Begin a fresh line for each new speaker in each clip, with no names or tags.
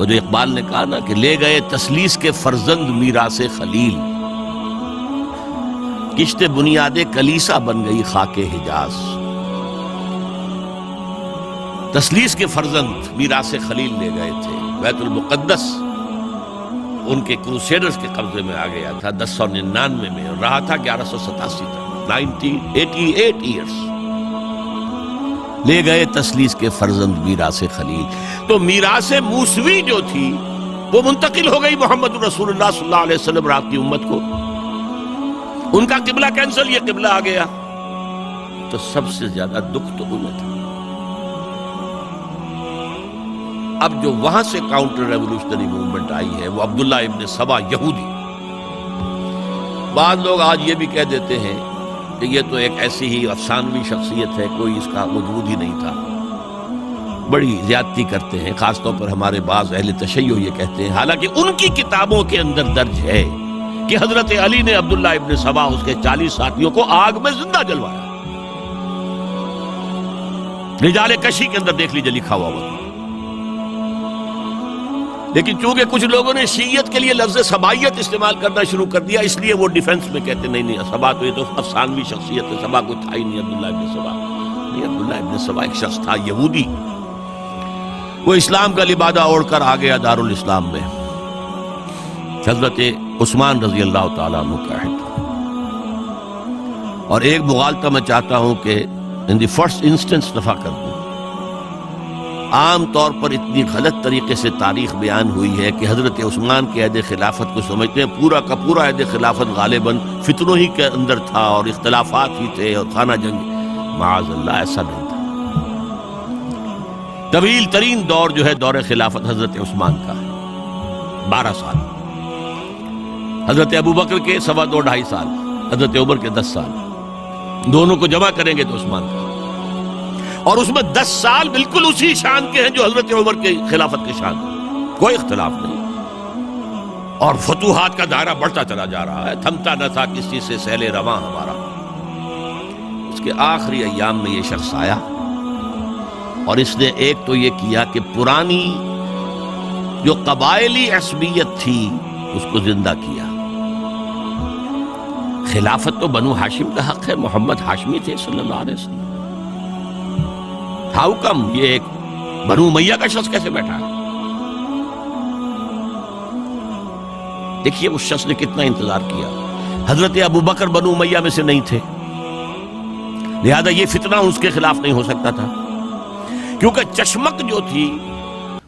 وہ جو اقبال نے کہا نا کہ لے گئے تسلیس کے فرزند میراث خلیل، کشت بنیاد کلیسا بن گئی خاک حجاز۔ تسلیس کے فرزند میراث خلیل لے گئے تھے، بیت المقدس ان کے کروسیڈرز کے قبضے میں آ گیا تھا 1099 میں، اور رہا تھا 1187 تک، 1988 ایئرس۔ لے گئے تسلیس کے فرزند میراث خلیل، تو میراث موسوی جو تھی وہ منتقل ہو گئی محمد رسول اللہ صلی اللہ علیہ وسلم رات کی امت کو۔ ان کا قبلہ کینسل، یہ قبلہ آ گیا، تو سب سے زیادہ دکھ تو انہیں تھا۔ اب جو وہاں سے کاؤنٹر ریولوشنری موومنٹ آئی ہے وہ عبداللہ ابن سبا یہودی۔ بعض لوگ آج یہ بھی کہہ دیتے ہیں کہ یہ تو ایک ایسی ہی افسانوی شخصیت ہے، کوئی اس کا وجود ہی نہیں تھا، بڑی زیادتی کرتے ہیں، خاص طور پر ہمارے بعض اہل تشیع یہ کہتے ہیں، حالانکہ ان کی کتابوں کے اندر درج ہے کہ حضرت علی نے عبداللہ ابن سبا اس کے 40 ساتھیوں کو آگ میں زندہ جلوایا۔ رجال کشی کے اندر دیکھ لیجیے لکھا ہوا وہ۔ لیکن چونکہ کچھ لوگوں نے شیعیت کے لیے لفظ سبائیت استعمال کرنا شروع کر دیا، اس لیے وہ ڈیفنس میں کہتے نہیں سبا تو یہ تو افسانوی شخصیت ہے، سبا کوئی تھا ہی نہیں عبداللہ ابن سبا۔ نہیں، عبداللہ ابن سبا ایک شخص تھا یہودی، وہ اسلام کا لبادہ اوڑھ کر آ گیا دارالاسلام میں۔ حضرت عثمان رضی اللہ تعالیٰ عنہ کا عہد، اور ایک مغالطہ میں چاہتا ہوں کہ ان دی فرسٹ انسٹنس دفع کر دوں۔ عام طور پر اتنی غلط طریقے سے تاریخ بیان ہوئی ہے کہ حضرت عثمان کے عہد خلافت کو سمجھتے ہیں پورا کا پورا عہد خلافت غالباً فتنوں ہی کے اندر تھا اور اختلافات ہی تھے اور خانہ جنگ۔ معاذ اللہ، ایسا نہیں تھا۔ طویل ترین دور جو ہے دور خلافت حضرت عثمان کا ہے، 12 سال۔ حضرت ابوبکر کے 2.5 سال، حضرت عمر کے 10 سال، دونوں کو جمع کریں گے تو عثمان کا، اور اس میں 10 سال بالکل اسی شان کے ہیں جو حضرت عمر کے خلافت کے شان، کوئی اختلاف نہیں۔ اور فتوحات کا دائرہ بڑھتا چلا جا رہا ہے، تھمتا نہ تھا کسی سے سیل رواں ہمارا۔ اس کے آخری ایام میں یہ شخص آیا اور اس نے ایک تو یہ کیا کہ پرانی جو قبائلی عصبیت تھی اس کو زندہ کیا۔ خلافت تو بنو ہاشم کا حق ہے، محمد ہاشمی تھے صلی اللہ علیہ وسلم۔ ہاؤ کم یہ ایک بنو امیہ کا شخص کیسے بیٹھا ہے؟ دیکھیے اس شخص نے کتنا انتظار کیا۔ حضرت ابوبکر بنو امیہ میں سے نہیں تھے، لہذا یہ فتنہ اس کے خلاف نہیں ہو سکتا تھا، کیونکہ چشمک جو تھی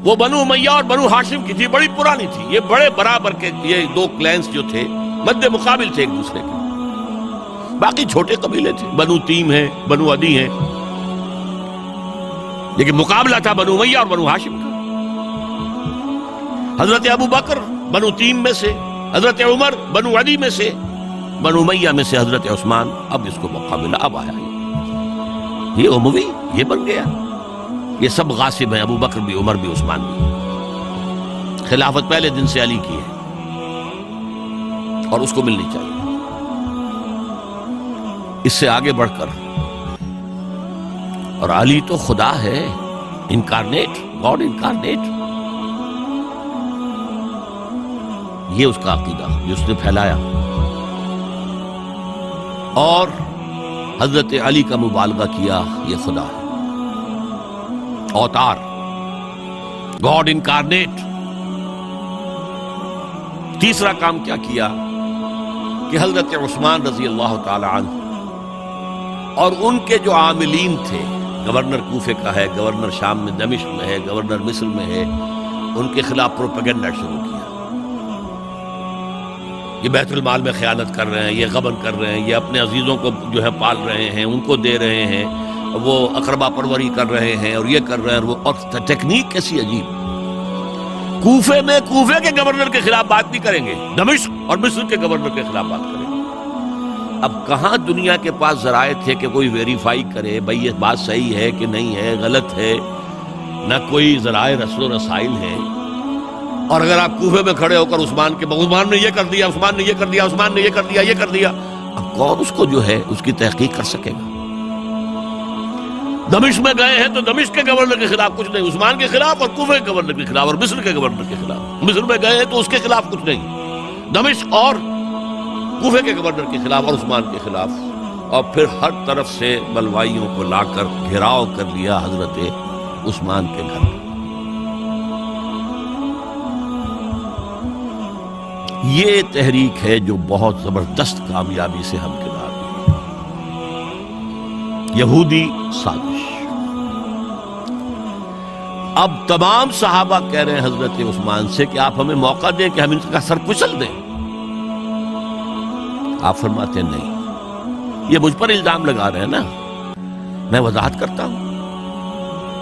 وہ بنو امیہ اور بنو ہاشم کی تھی، بڑی پرانی تھی۔ یہ بڑے برابر کے یہ دو کلینز جو تھے مد مقابل تھے ایک دوسرے کے، باقی چھوٹے قبیلے تھے، بنو تیم ہیں، بنو عدی ہیں، لیکن مقابلہ تھا بنو امیہ اور بنو ہاشم کا۔ حضرت ابوبکر بنو تیم میں سے، حضرت عمر بنو عدی میں سے، بنو امیہ میں سے حضرت عثمان۔ اب اس کو موقع ملا، اب آیا یہ اموی، یہ بن گیا۔ یہ سب غاصب ہیں، ابوبکر بھی، عمر بھی، عثمان بھی۔ خلافت پہلے دن سے علی کی ہے اور اس کو ملنی چاہیے۔ اس سے آگے بڑھ کر، اور علی تو خدا ہے، انکارنیٹ، گاڈ انکارنیٹ، یہ اس کا عقیدہ جو اس نے پھیلایا، اور حضرت علی کا مبالغہ کیا یہ خدا ہے، اوتار، گاڈ انکارنیٹ۔ تیسرا کام کیا کیا کہ حضرت عثمان رضی اللہ تعالی عنہ اور ان کے جو عاملین تھے، گورنر کوفے کا ہے، گورنر شام میں دمشق میں ہے، گورنر مصر میں ہے، ان کے خلاف پروپیگنڈا شروع کیا۔ یہ بیت المال میں خیانت کر رہے ہیں، یہ غبن کر رہے ہیں، یہ اپنے عزیزوں کو جو ہے پال رہے ہیں، ان کو دے رہے ہیں، وہ اقربا پروری کر رہے ہیں، اور یہ کر رہے ہیں، اور ٹیکنیک کیسی عجیب۔ کوفے میں کوفے کے گورنر کے خلاف بات نہیں کریں گے، دمشق اور مصر کے گورنر کے خلاف بات کریں گے۔ اب کہاں دنیا کے پاس ذرائع تھے کہ کوئی ویریفائی کرے بھئی یہ بات صحیح ہے کہ نہیں ہے، غلط ہے، نہ کوئی ذرائع رسل و رسائل ہیں۔ اور اگر آپ کوفے میں کھڑے ہو کر عثمان نے یہ کر دیا، عثمان نے یہ کر دیا، عثمان نے یہ کر دیا، یہ کر دیا، اب کون اس کو جو ہے اس کی تحقیق کر سکے گا؟ دمشق میں گئے ہیں تو دمشق کے گورنر کے خلاف کچھ نہیں، عثمان کے خلاف اور کوفہ کے گورنر کے خلاف اور مصر کے گورنر کے خلاف۔ مصر میں گئے ہیں تو اس کے خلاف کچھ نہیں، دمشق اور کوفہ کے گورنر کے خلاف اور عثمان کے خلاف، اور پھر ہر طرف سے بلوائیوں کو لا کر گھیراؤ کر لیا حضرت عثمان کے گھر۔ یہ تحریک ہے جو بہت زبردست کامیابی سے ہمکنار ہوئی۔ یہودی سازش۔ اب تمام صحابہ کہہ رہے ہیں حضرت عثمان سے کہ آپ ہمیں موقع دیں کہ ہم ان کا سر کچل دیں۔ آپ فرماتے ہیں نہیں، یہ مجھ پر الزام لگا رہے ہیں نا، میں وضاحت کرتا ہوں۔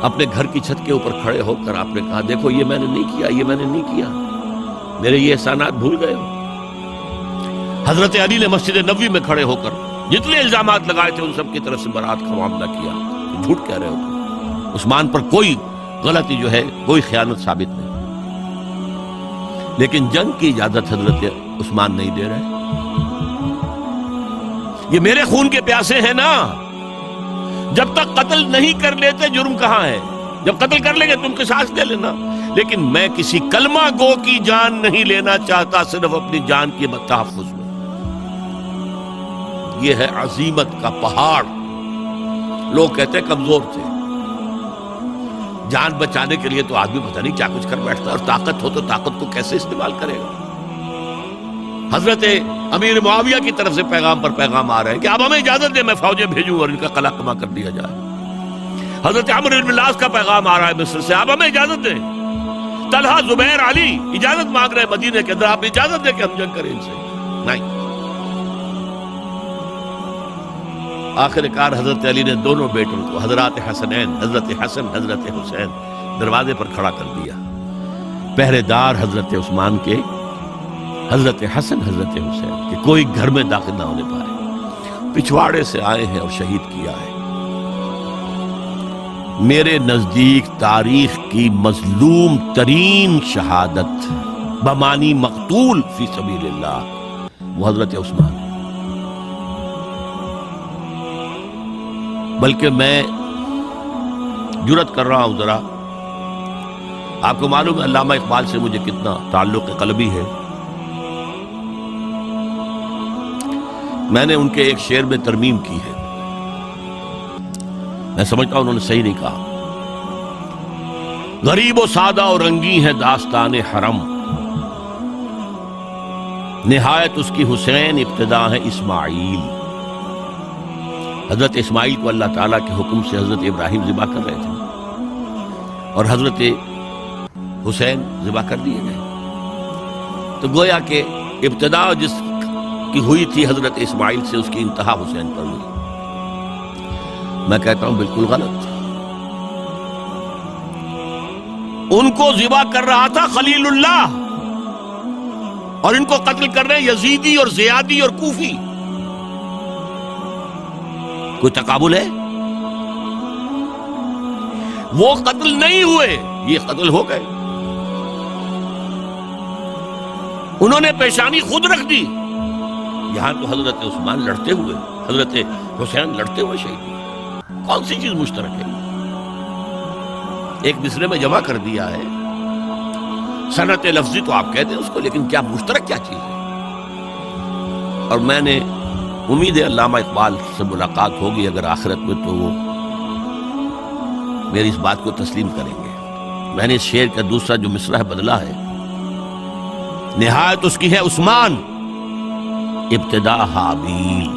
اپنے گھر کی چھت کے اوپر کھڑے ہو کر آپ نے کہا دیکھو یہ میں نے نہیں کیا، یہ میں نے نہیں کیا، میرے یہ احسانات بھول گئے ہو۔ حضرت علی نے مسجد نبوی میں کھڑے ہو کر جتنے الزامات لگائے تھے ان سب کی طرف سے برات کا معاملہ کیا، جھوٹ کہہ رہے ہو تم، عثمان پر کوئی غلطی جو ہے، کوئی خیانت ثابت نہیں۔ لیکن جنگ کی اجازت حضرت عثمان نہیں دے رہے۔ یہ میرے خون کے پیاسے ہیں نا، جب تک قتل نہیں کر لیتے جرم کہاں ہے؟ جب قتل کر لیں گے تم قصاص دے لینا، لیکن میں کسی کلمہ گو کی جان نہیں لینا چاہتا، صرف اپنی جان کے تحفظ میں۔ یہ ہے عزیمت کا پہاڑ۔ لوگ کہتے ہیں کمزور تھے، جان بچانے کے لیے تو آدمی پتہ نہیں کیا کچھ کر بیٹھتا ہے، اور طاقت ہو تو طاقت کو کیسے استعمال کرے گا۔ حضرت امیر معاویہ کی طرف سے پیغام پر پیغام آ رہے ہیں کہ اب ہمیں اجازت دیں میں فوجیں بھیجوں اور ان کا قلع کما کر دیا جائے۔ حضرت عمرو بن العاص کا پیغام آ رہا ہے مصر سے، اب ہمیں اجازت دیں۔ طلحہ، زبیر، علی اجازت مانگ رہے ہیں مدینے کے اندر، آپ اجازت دیں کہ ہم جنگ کریں ان سے۔ نہیں۔ آخر کار حضرت علی نے دونوں بیٹوں کو، حضرات حسنین، حضرت حسن، حضرت حسین، دروازے پر کھڑا کر دیا۔ پہرے دار حضرت عثمان کے، حضرت حسن، حضرت حسین کہ کوئی گھر میں داخل نہ ہونے پائے۔ پچھواڑے سے آئے ہیں اور شہید کیا ہے۔ میرے نزدیک تاریخ کی مظلوم ترین شہادت بمانی مقتول فی سبیل اللہ وہ حضرت عثمان۔ بلکہ میں جرات کر رہا ہوں ذرا، آپ کو معلوم ہے علامہ اقبال سے مجھے کتنا تعلق قلبی ہے۔ میں نے ان کے ایک شعر میں ترمیم کی ہے، میں سمجھتا ہوں انہوں نے صحیح نہیں کہا۔ غریب و سادہ اور رنگی ہے داستان حرم، نہایت اس کی حسین، ابتدا ہے اسماعیل۔ حضرت اسماعیل کو اللہ تعالیٰ کے حکم سے حضرت ابراہیم ذبح کر رہے تھے اور حضرت حسین ذبح کر دیے گئے، تو گویا کہ ابتدا جس کی ہوئی تھی حضرت اسماعیل سے، اس کی انتہا حسین پر ہوئی۔ میں کہتا ہوں بالکل غلط۔ ان کو ذبح کر رہا تھا خلیل اللہ، اور ان کو قتل کر رہے ہیں یزیدی اور زیادی اور کوفی۔ کوئی تقابل ہے؟ وہ قتل نہیں ہوئے، یہ قتل ہو گئے۔ انہوں نے پیشانی خود رکھ دی۔ یہاں تو حضرت عثمان لڑتے ہوئے، حضرت حسین لڑتے ہوئے شہید ہوئے۔ کون سی چیز مشترک ہے؟ ایک مصرے میں جمع کر دیا ہے، صنعت لفظی تو آپ کہتے ہیں اس کو، لیکن کیا مشترک کیا چیز ہے؟ اور میں نے امید ہے علامہ اقبال سے ملاقات ہوگی اگر آخرت میں، تو وہ میری اس بات کو تسلیم کریں گے۔ میں نے اس شعر کا دوسرا جو مصرع ہے بدلا ہے، نہایت اس کی ہے عثمان، ابتدا حابیل۔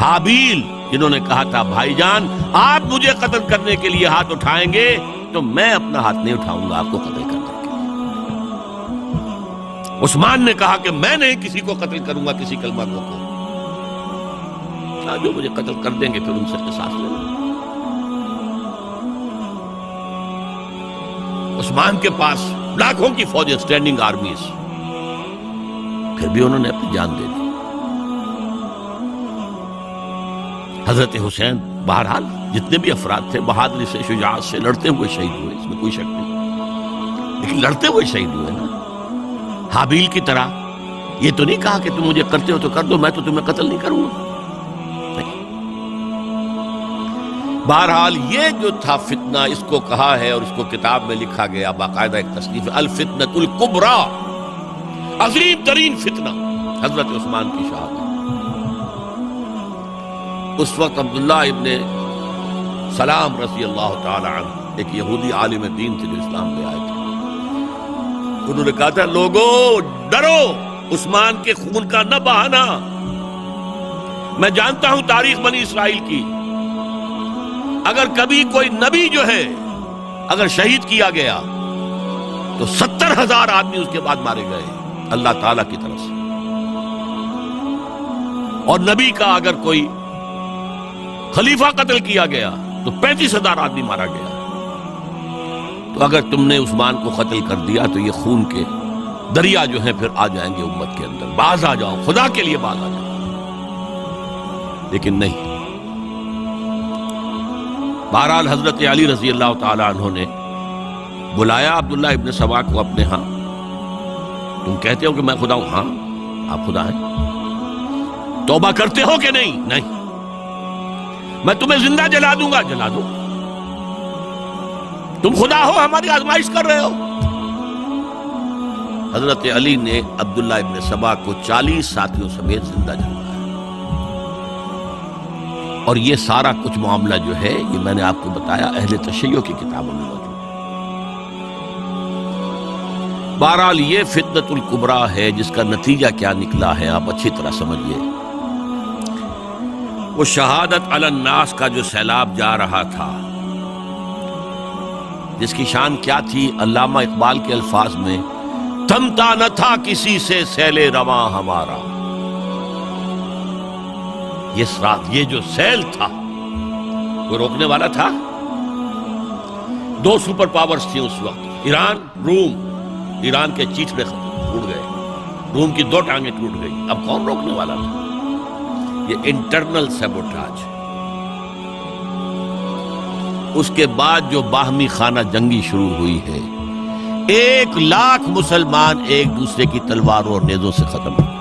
حابیل جنہوں نے کہا تھا بھائی جان آپ مجھے قتل کرنے کے لیے ہاتھ اٹھائیں گے تو میں اپنا ہاتھ نہیں اٹھاؤں گا آپ کو قتل کرنے کے لیے۔ عثمان نے کہا کہ میں نہیں کسی کو قتل کروں گا، کسی کلمہ گو کو، جو مجھے قتل کر دیں گے پھر ان سے قصاص لیں گے۔ عثمان کے پاس لاکھوں کی فوجیں، اسٹینڈنگ آرمیز، پھر بھی انہوں نے اپنی جان دے دی۔ حضرت حسین بہرحال جتنے بھی افراد تھے بہادری سے، شجاعت سے لڑتے ہوئے شہید ہوئے، اس میں کوئی شک نہیں، لیکن لڑتے ہوئے شہید ہوئے نا۔ حابیل کی طرح یہ تو نہیں کہا کہ تم مجھے کرتے ہو تو کر دو، میں تو تمہیں قتل نہیں کروں گا۔ نہیں، بہرحال یہ جو تھا فتنہ، اس کو کہا ہے اور اس کو کتاب میں لکھا گیا، باقاعدہ ایک تصنیف، الفتنۃ الکبریٰ، عظیم ترین فتنہ، حضرت عثمان کی شہادت۔ اس وقت عبداللہ ابن سلام رضی اللہ تعالی عنہ ایک یہودی عالم دین تھے جو اسلام لے آئے تھے، انہوں نے کہا تھا لوگوں ڈرو، عثمان کے خون کا نہ بہانا۔ میں جانتا ہوں تاریخ بنی اسرائیل کی، اگر کبھی کوئی نبی جو ہے اگر شہید کیا گیا تو 70,000 آدمی اس کے بعد مارے گئے اللہ تعالی کی طرف سے، اور نبی کا اگر کوئی خلیفہ قتل کیا گیا تو 35,000 آدمی مارا گیا۔ تو اگر تم نے عثمان کو قتل کر دیا تو یہ خون کے دریا جو ہیں پھر آ جائیں گے امت کے اندر، باز آ جاؤ، خدا کے لیے باز آ جاؤ۔ لیکن نہیں، بہرحال حضرت علی رضی اللہ تعالی عنہ نے بلایا عبداللہ ابن سبا کو اپنے ہاں۔ تم کہتے ہو کہ میں خدا ہوں؟ ہاں آپ خدا ہیں۔ توبہ کرتے ہو کہ نہیں؟ نہیں۔ میں تمہیں زندہ جلا دوں گا، جلا دو۔ تم خدا ہو، ہماری آزمائش کر رہے ہو۔ حضرت علی نے عبداللہ ابن سبا کو 40 ساتھیوں سمیت زندہ جلوایا، اور یہ سارا کچھ معاملہ جو ہے یہ میں نے آپ کو بتایا اہل تشیع کی کتابوں میں موجود۔ بہرحال یہ فتنۃ الکبریٰ ہے، جس کا نتیجہ کیا نکلا ہے آپ اچھی طرح سمجھیے۔ وہ شہادت علی الناس کا جو سیلاب جا رہا تھا، جس کی شان کیا تھی، علامہ اقبال کے الفاظ میں، تھمتا نہ تھا کسی سے سیل رواں ہمارا۔ یہ جو سیل تھا وہ روکنے والا تھا؟ 2 سپر پاورز تھیں اس وقت، ایران، روم۔ ایران کے چیچڑے ٹوٹ گئے، روم کی 2 ٹانگیں ٹوٹ گئی، اب کون روکنے والا تھا؟ یہ انٹرنل سیبوٹاج۔ اس کے بعد جو باہمی خانہ جنگی شروع ہوئی ہے، 1 لاکھ مسلمان ایک دوسرے کی تلواروں اور نیزوں سے ختم ہوئے۔